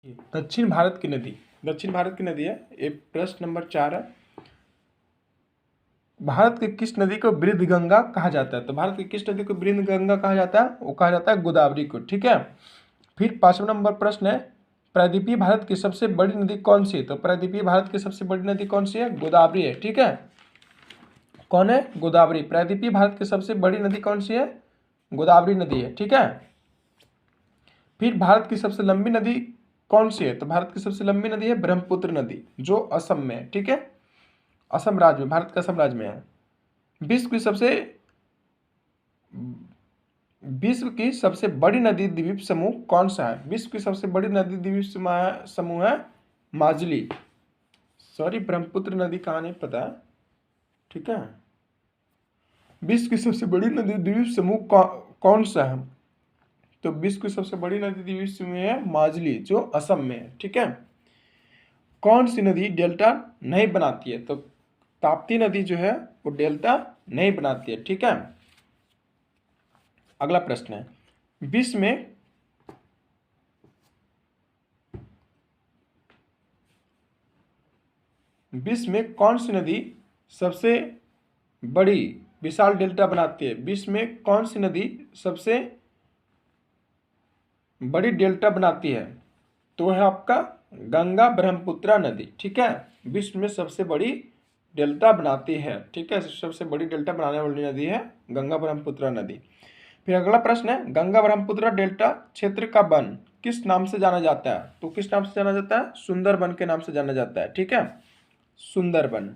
दक्षिण भारत की नदी, दक्षिण भारत की नदी है। ये प्रश्न नंबर 4 है। भारत की किस नदी को वृद्ध गंगा कहा जाता है? तो भारत की किस नदी को वृद्ध गंगा कहा जाता है? वो कहा जाता है गोदावरी को। ठीक है। फिर 5वां नंबर प्रश्न है, प्रायद्वीपीय भारत की सबसे बड़ी नदी कौन सी है? तो प्रायद्वीपीय भारत की सबसे बड़ी नदी कौन सी है? गोदावरी है। ठीक है। कौन है? गोदावरी। प्रायद्वीपीय भारत की सबसे बड़ी नदी कौन सी है? गोदावरी नदी है। ठीक है। फिर भारत की सबसे लंबी नदी कौन सी है? तो भारत की सबसे लंबी नदी है ब्रह्मपुत्र नदी, जो असम में है। ठीक है। असम राज्य में, भारत के असम राज्य में है। विश्व की सबसे बड़ी नदी द्वीप समूह कौन सा है? विश्व की सबसे बड़ी नदी द्वीप समूह है माजुली। सॉरी, ब्रह्मपुत्र नदी कहाँ नहीं पता। ठीक है। विश्व की सबसे बड़ी नदी द्वीप समूह कौन सा है? तो विश्व की सबसे बड़ी नदी द्वीप समूह है माजुली, जो असम में है। ठीक है। कौन सी नदी डेल्टा नहीं बनाती है? तो ताप्ती नदी जो है वो डेल्टा नहीं बनाती है। ठीक है। अगला प्रश्न है, विश्व में कौन सी नदी सबसे बड़ी विशाल डेल्टा बनाती है? विश्व में कौन सी नदी सबसे बड़ी डेल्टा बनाती है? तो है आपका गंगा ब्रह्मपुत्रा नदी। ठीक है। विश्व में सबसे बड़ी डेल्टा बनाती है। ठीक है। सबसे बड़ी डेल्टा बनाने वाली नदी है गंगा ब्रह्मपुत्रा नदी। फिर अगला प्रश्न है, गंगा ब्रह्मपुत्रा डेल्टा क्षेत्र का वन किस नाम से जाना जाता है? तो किस नाम से जाना जाता है? सुंदरबन के नाम से जाना जाता है। ठीक है। सुंदरबन।